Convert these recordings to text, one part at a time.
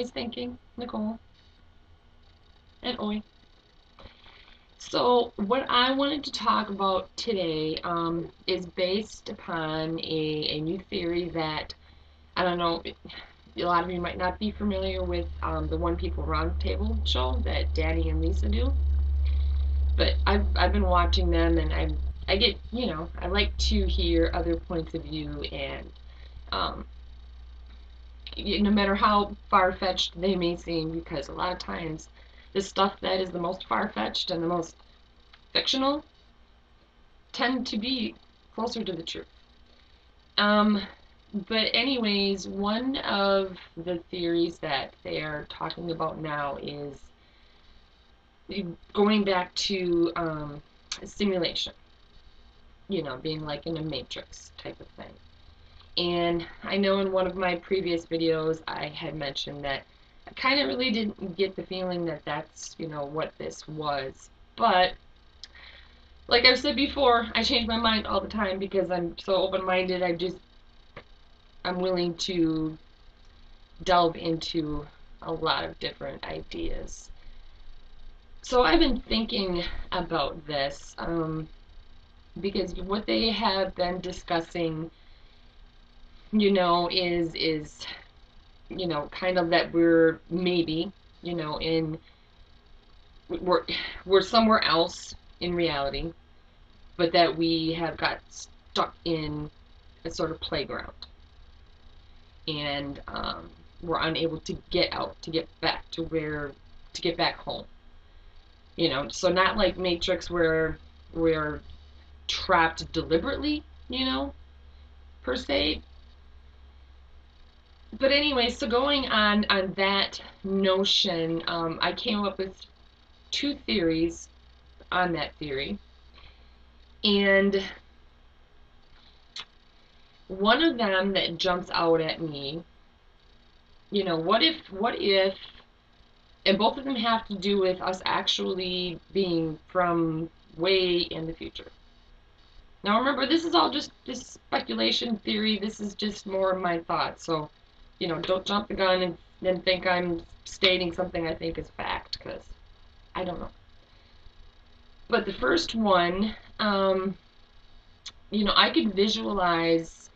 always thinking, Nicole and Oi. So, what I wanted to talk about today is based upon a new theory that I don't know. A lot of you might not be familiar with the One People Roundtable show that Danny and Lisa do, but I've been watching them, and I get, I like to hear other points of view, and um, no matter how far-fetched they may seem, because a lot of times the stuff that is the most far-fetched and the most fictional tend to be closer to the truth. Um, but anyways, one of the theories that they are talking about now is going back to simulation, being like in a matrix type of thing. And I know in one of my previous videos I had mentioned that I kind of really didn't get the feeling that that's, what this was. But like I've said before, I change my mind all the time because I'm so open-minded. I'm willing to delve into a lot of different ideas. So I've been thinking about this because what they have been discussing, is kind of that we're maybe, in we're we're somewhere else in reality, but that we have got stuck in a sort of playground, and we're unable to get out, to get back to get back home. So not like Matrix where we're trapped deliberately, per se. But anyway, so going on that notion, I came up with two theories on that theory, and one of them that jumps out at me, what if, and both of them have to do with us actually being from way in the future. Now remember, this is all just speculation theory. This is just more of my thoughts. So, don't jump the gun and then think I'm stating something I think is fact, because I don't know. But the first one, I could visualize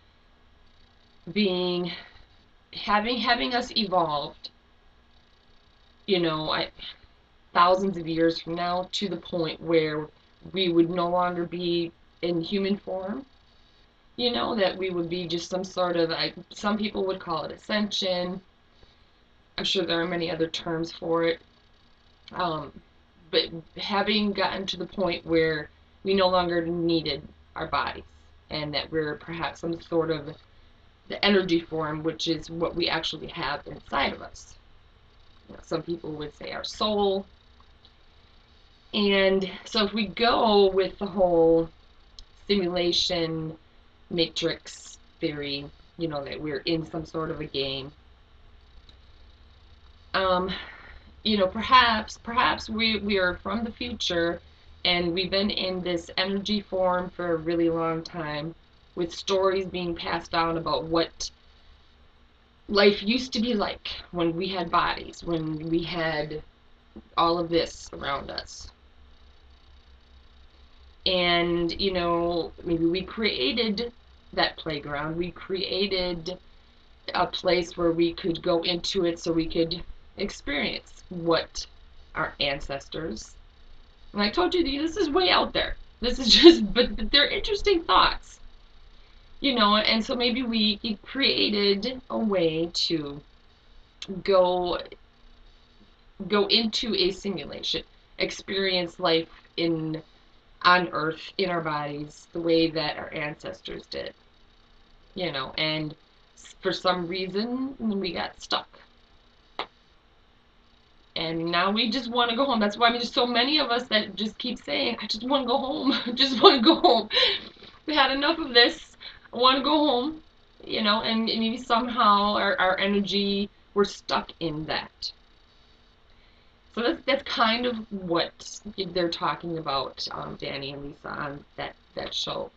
having us evolved, thousands of years from now, to the point where we would no longer be in human form. That we would be just some sort of, some people would call it ascension. I'm sure there are many other terms for it. But having gotten to the point where we no longer needed our bodies, and that we're perhaps some sort of the energy form, which is what we actually have inside of us. Some people would say our soul. And so if we go with the whole simulation matrix theory, that we're in some sort of a game, perhaps we are from the future, and we've been in this energy form for a really long time, with stories being passed down about what life used to be like when we had bodies, when we had all of this around us. And, maybe we created that playground. We created a place where we could go into it so we could experience what our ancestors. And I told you, this is way out there. This is just, but they're interesting thoughts. And so maybe we created a way to go into a simulation, experience life on Earth, in our bodies, the way that our ancestors did. And for some reason we got stuck. And now we just want to go home. That's why there's so many of us that just keep saying, I just want to go home. I just want to go home. We had enough of this. I want to go home. And maybe somehow our energy, we're stuck in that. So that's kind of what they're talking about, Danny and Lisa, on that show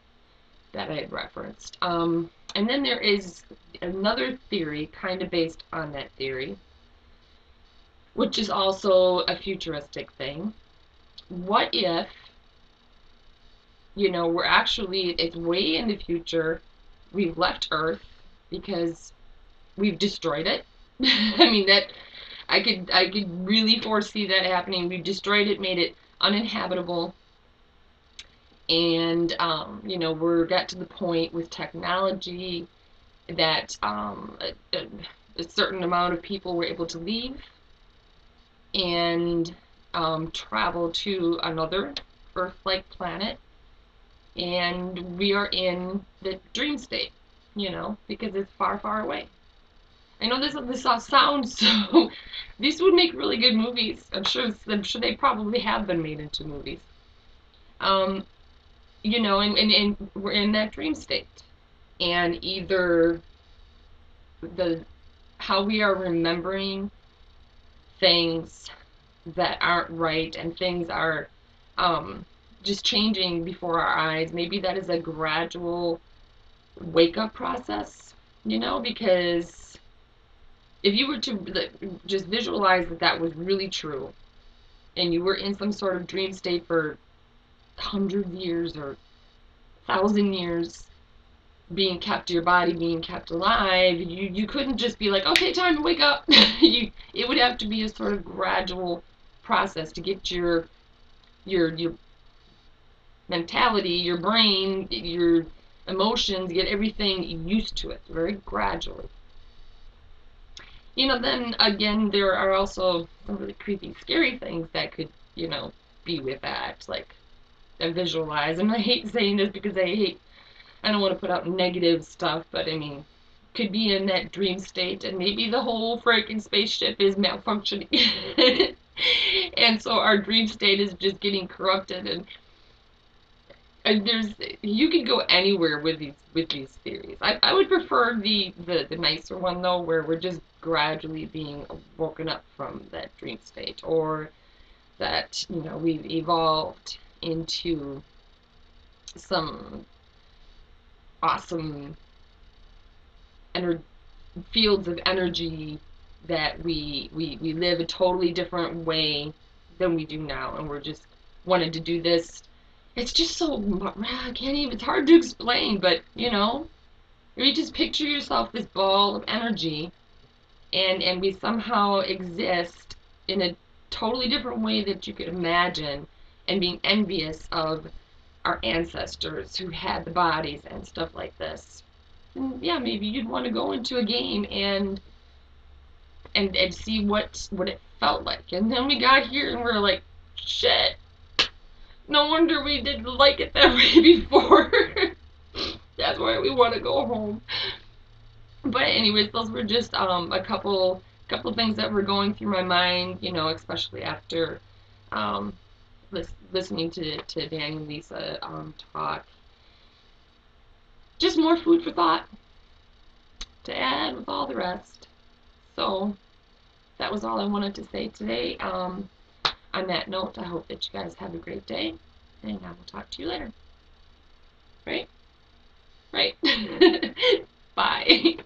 that I had referenced. And then there is another theory kind of based on that theory, which is also a futuristic thing. What if, we're actually, it's way in the future, we've left Earth because we've destroyed it. I mean, that I could really foresee that happening. We've destroyed it, made it uninhabitable, and we're got to the point with technology that a certain amount of people were able to leave and travel to another Earth-like planet, and we are in the dream state, because it's far, far away. I know this all sounds so. These would make really good movies. I'm sure they probably have been made into movies. Um, and we're in that dream state, and either the how we are remembering things that aren't right and things are um, just changing before our eyes. Maybe that is a gradual wake up process, because if you were to just visualize that that was really true and you were in some sort of dream state for 100 years or 1,000 years, being kept, your body being kept alive, you couldn't just be like, okay, time to wake up. It would have to be a sort of gradual process to get your mentality, your brain, your emotions, get everything used to it very gradually. Then again, there are also some really creepy, scary things that could, be with that, like I visualize. And I hate saying this because I don't want to put out negative stuff, but I mean, could be in that dream state, and maybe the whole freaking spaceship is malfunctioning. And so our dream state is just getting corrupted, and there's you could go anywhere with these theories. I would prefer the nicer one though, where we're just gradually being woken up from that dream state, or that we've evolved into some awesome ener- fields of energy, that we live a totally different way than we do now, and we're just wanted to do this. It's just so, I can't even, it's hard to explain, but you just picture yourself this ball of energy, and we somehow exist in a totally different way that you could imagine, and being envious of our ancestors who had the bodies and stuff like this. And yeah, maybe you'd want to go into a game and see what it felt like. And then we got here and we're like, shit, no wonder we didn't like it that way before. That's why we want to go home. But anyways, those were just a couple things that were going through my mind, especially after um, listening to Danny and Lisa talk. Just more food for thought to add with all the rest. So that was all I wanted to say today. On that note, I hope that you guys have a great day, and I will talk to you later. Right? Right. Bye.